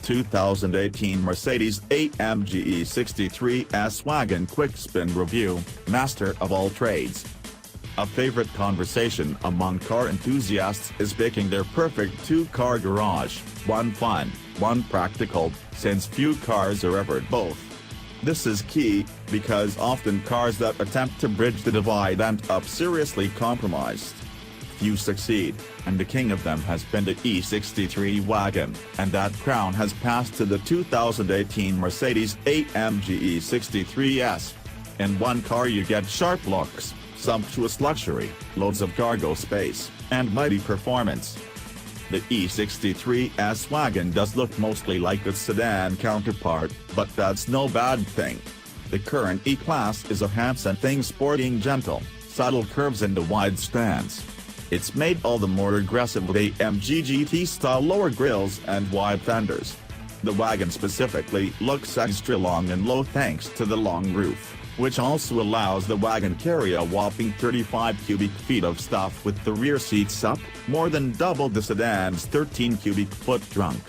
2018 Mercedes-AMG E63 S Wagon Quick Spin Review, Master of all trades. A favorite conversation among car enthusiasts is picking their perfect two-car garage, one fun, one practical, since few cars are ever both. This is key, because often cars that attempt to bridge the divide end up seriously compromised. Few succeed, and the king of them has been the E63 wagon, and that crown has passed to the 2018 Mercedes-AMG E63 S. In one car you get sharp looks, sumptuous luxury, loads of cargo space, and mighty performance. The E63 S wagon does look mostly like its sedan counterpart, but that's no bad thing. The current E-Class is a handsome thing sporting gentle, subtle curves and a wide stance. It's made all the more aggressive with AMG GT-style lower grills and wide fenders. The wagon specifically looks extra long and low thanks to the long roof, which also allows the wagon carry a whopping 35 cubic feet of stuff with the rear seats up, more than double the sedan's 13 cubic foot trunk.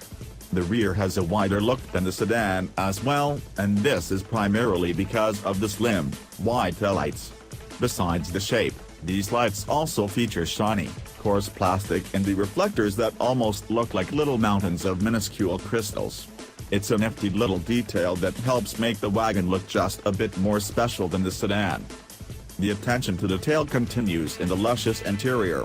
The rear has a wider look than the sedan as well, and this is primarily because of the slim, wide taillights. Besides the shape, these lights also feature shiny, coarse plastic and the reflectors that almost look like little mountains of minuscule crystals. It's a nifty little detail that helps make the wagon look just a bit more special than the sedan. The attention to detail continues in the luscious interior.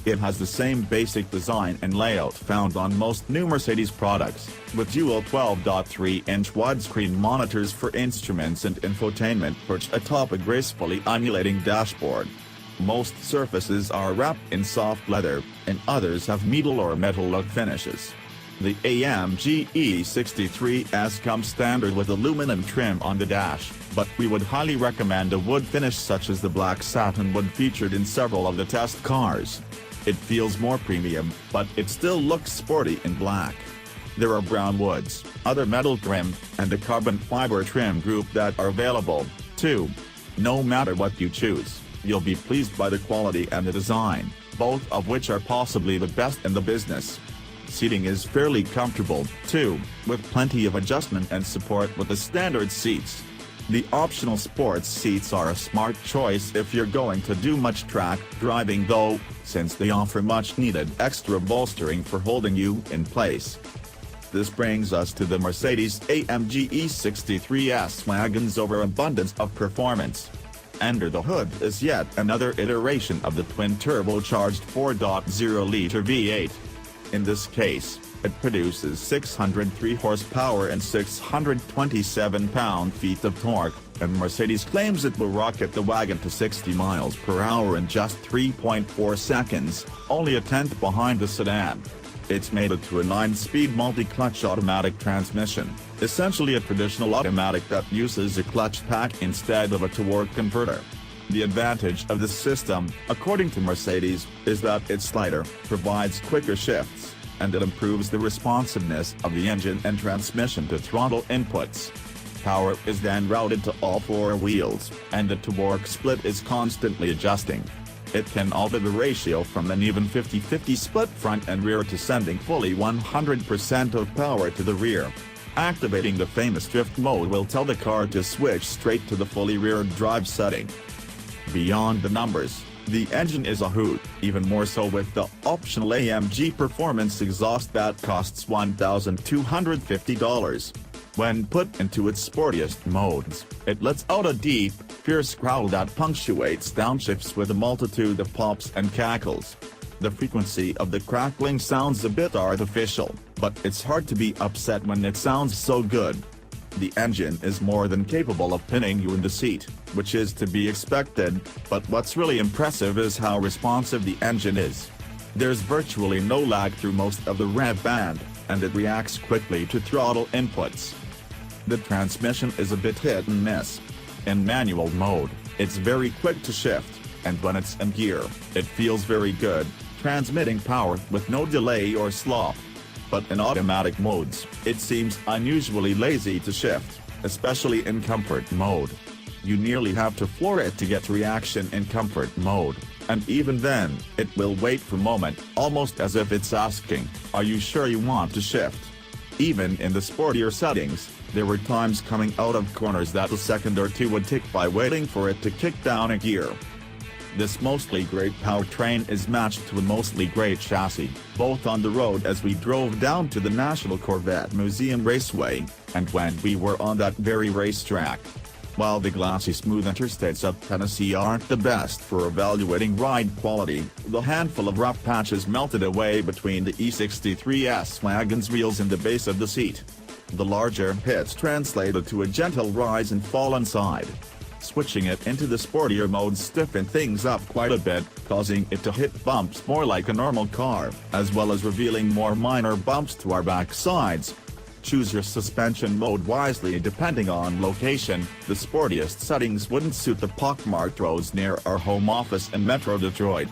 It has the same basic design and layout found on most new Mercedes products, with dual 12.3-inch widescreen monitors for instruments and infotainment perched atop a gracefully undulating dashboard. Most surfaces are wrapped in soft leather, and others have metal or metal look finishes. The AMG E63 S comes standard with aluminum trim on the dash, but we would highly recommend a wood finish such as the black satin wood featured in several of the test cars. It feels more premium, but it still looks sporty in black. There are brown woods, other metal trim, and a carbon fiber trim group that are available, too. No matter what you choose, you'll be pleased by the quality and the design, both of which are possibly the best in the business. Seating is fairly comfortable, too, with plenty of adjustment and support with the standard seats. The optional sports seats are a smart choice if you're going to do much track driving though, since they offer much-needed extra bolstering for holding you in place. This brings us to the Mercedes-AMG E63 S wagon's overabundance of performance. Under the hood is yet another iteration of the twin-turbocharged 4.0-liter V8. In this case, it produces 603 horsepower and 627 pound-feet of torque, and Mercedes claims it will rocket the wagon to 60 miles per hour in just 3.4 seconds, only a tenth behind the sedan. It's mated to a 9-speed multi-clutch automatic transmission, essentially a traditional automatic that uses a clutch pack instead of a torque converter. The advantage of this system, according to Mercedes, is that it's lighter, provides quicker shifts, and it improves the responsiveness of the engine and transmission to throttle inputs. Power is then routed to all four wheels, and the torque split is constantly adjusting. It can alter the ratio from an even 50-50 split front and rear to sending fully 100% of power to the rear. Activating the famous drift mode will tell the car to switch straight to the fully rear drive setting. Beyond the numbers, the engine is a hoot, even more so with the optional AMG performance exhaust that costs $1,250. When put into its sportiest modes, it lets out a deep, fierce growl that punctuates downshifts with a multitude of pops and cackles. The frequency of the crackling sounds a bit artificial, but it's hard to be upset when it sounds so good. The engine is more than capable of pinning you in the seat, which is to be expected, but what's really impressive is how responsive the engine is. There's virtually no lag through most of the rev band, and it reacts quickly to throttle inputs. The transmission is a bit hit and miss. In manual mode, it's very quick to shift, and when it's in gear, it feels very good, transmitting power with no delay or slop. But in automatic modes, it seems unusually lazy to shift, especially in comfort mode. You nearly have to floor it to get reaction in comfort mode, and even then, it will wait for a moment, almost as if it's asking, "Are you sure you want to shift?" Even in the sportier settings, there were times coming out of corners that a second or two would tick by waiting for it to kick down a gear. This mostly great powertrain is matched to a mostly great chassis, both on the road as we drove down to the National Corvette Museum Raceway, and when we were on that very racetrack. While the glassy smooth interstates of Tennessee aren't the best for evaluating ride quality, the handful of rough patches melted away between the E63 S wagon's wheels and the base of the seat. The larger hits translated to a gentle rise and fall inside. Switching it into the sportier mode stiffened things up quite a bit, causing it to hit bumps more like a normal car, as well as revealing more minor bumps to our back sides. Choose your suspension mode wisely depending on location. The sportiest settings wouldn't suit the pockmarked roads near our home office in Metro Detroit.